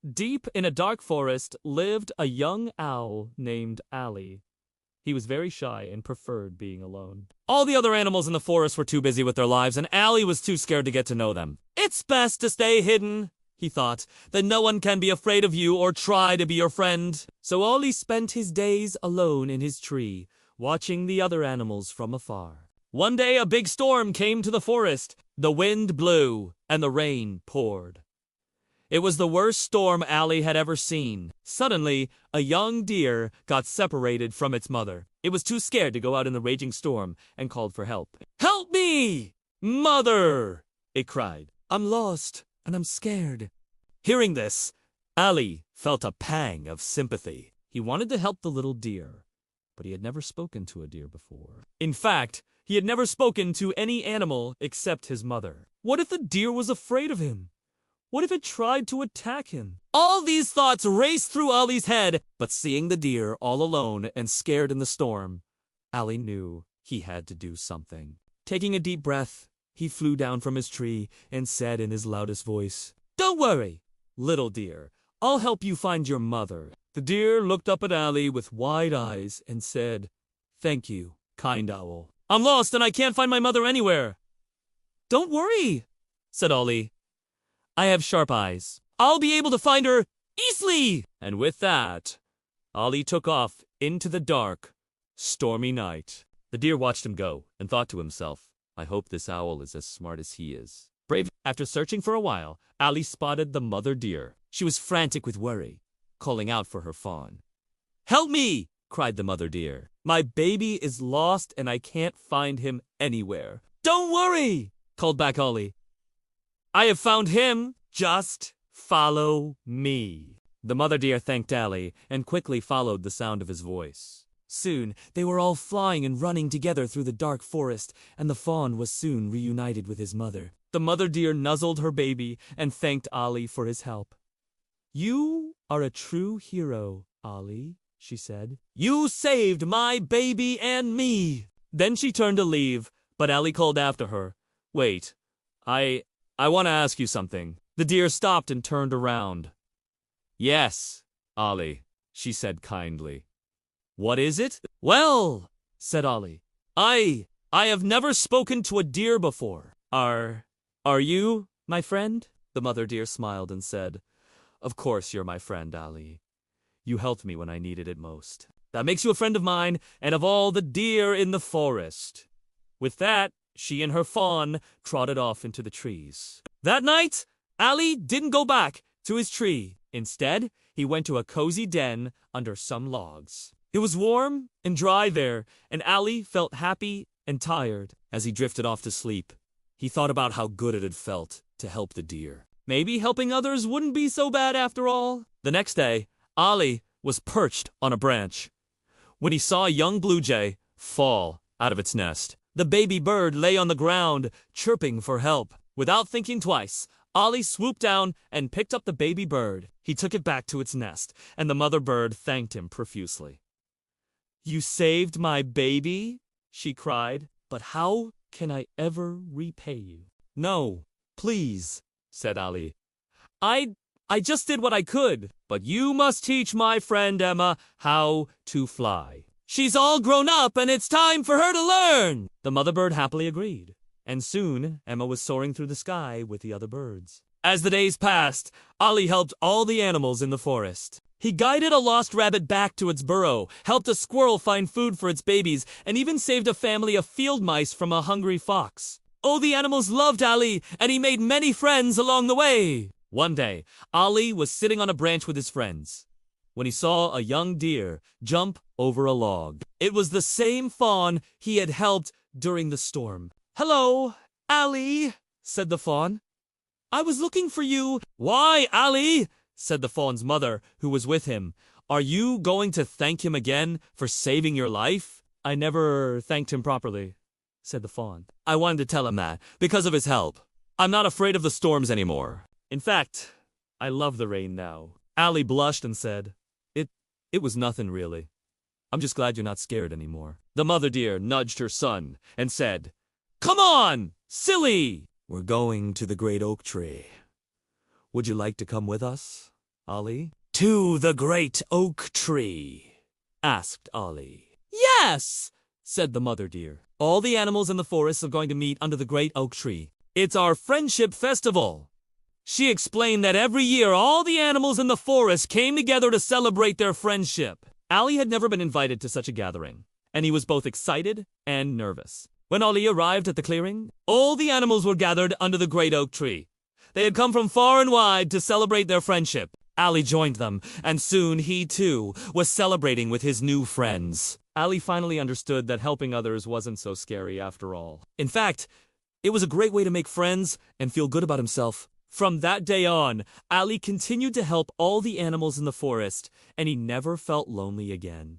Deep in a dark forest lived a young owl named Olly. He was very shy and preferred being alone. All the other animals in the forest were too busy with their lives, and Olly was too scared to get to know them. "It's best to stay hidden," he thought, "then no one can be afraid of you or try to be your friend." So Olly spent his days alone in his tree, watching the other animals from afar. One day a big storm came to the forest. The wind blew, and the rain poured. It was the worst storm Olly had ever seen. Suddenly, a young deer got separated from its mother. It was too scared to go out in the raging storm and called for help. "Help me, mother!" it cried. "I'm lost, and I'm scared." Hearing this, Olly felt a pang of sympathy. He wanted to help the little deer, but he had never spoken to a deer before. In fact, he had never spoken to any animal except his mother. What if the deer was afraid of him? What if it tried to attack him? All these thoughts raced through Olly's head, but seeing the deer all alone and scared in the storm, Olly knew he had to do something. Taking a deep breath, he flew down from his tree and said in his loudest voice, "Don't worry, little deer. I'll help you find your mother." The deer looked up at Olly with wide eyes and said, "Thank you, kind owl. I'm lost and I can't find my mother anywhere." "Don't worry," said Olly. "I have sharp eyes. I'll be able to find her easily." And with that, Olly took off into the dark, stormy night. The deer watched him go and thought to himself, "I hope this owl is as smart as he is." Brave. After searching for a while, Olly spotted the mother deer. She was frantic with worry, calling out for her fawn. "Help me!" cried the mother deer. "My baby is lost and I can't find him anywhere." "Don't worry," called back Olly. "I have found him. Just follow me." The mother deer thanked Olly and quickly followed the sound of his voice. Soon they were all flying and running together through the dark forest, and the fawn was soon reunited with his mother. The mother deer nuzzled her baby and thanked Olly for his help. "You are a true hero, Olly," she said. "You saved my baby and me." Then she turned to leave, but Olly called after her, "Wait, I want to ask you something." The deer stopped and turned around. "Yes, Olly," she said kindly. "What is it?" "Well," said Olly, I have never spoken to a deer before. Are you my friend?" The mother deer smiled and said, "Of course you're my friend, Olly. You helped me when I needed it most. That makes you a friend of mine and of all the deer in the forest." With that, she and her fawn trotted off into the trees. That night, Olly didn't go back to his tree. Instead, he went to a cozy den under some logs. It was warm and dry there, and Olly felt happy and tired. As he drifted off to sleep, he thought about how good it had felt to help the deer. Maybe helping others wouldn't be so bad after all. The next day, Olly was perched on a branch when he saw a young blue jay fall out of its nest. The baby bird lay on the ground, chirping for help. Without thinking twice, Olly swooped down and picked up the baby bird. He took it back to its nest, and the mother bird thanked him profusely. "You saved my baby," she cried, "but how can I ever repay you?" "No, please," said Olly. I just did what I could, but you must teach my friend Emma how to fly. She's all grown up and it's time for her to learn." The mother bird happily agreed, and soon Emma was soaring through the sky with the other birds. As the days passed, Olly helped all the animals in the forest. He guided a lost rabbit back to its burrow, helped a squirrel find food for its babies, and even saved a family of field mice from a hungry fox. Oh, the animals loved Olly, and he made many friends along the way. One day, Olly was sitting on a branch with his friends when he saw a young deer jump over a log. It was the same fawn he had helped during the storm. "Hello, Olly," said the fawn. "I was looking for you." "Why, Olly?" said the fawn's mother, who was with him. "Are you going to thank him again for saving your life?" "I never thanked him properly," said the fawn. "I wanted to tell him that, because of his help. I'm not afraid of the storms anymore. In fact, I love the rain now." Olly blushed and said, It was nothing really. I'm just glad you're not scared anymore." The mother deer nudged her son and said, "Come on, silly! We're going to the great oak tree. Would you like to come with us? Olly. To the great oak tree, asked Olly. Yes, said the mother deer. All the animals in the forest are going to meet under the great oak tree. It's our friendship festival. She explained that every year all the animals in the forest came together to celebrate their friendship. Olly had never been invited to such a gathering, and he was both excited and nervous. When Olly arrived at the clearing, all the animals were gathered under the great oak tree. They had come from far and wide to celebrate their friendship. Olly joined them, and soon he, too, was celebrating with his new friends. Olly finally understood that helping others wasn't so scary after all. In fact, it was a great way to make friends and feel good about himself. From that day on, Olly continued to help all the animals in the forest, and he never felt lonely again.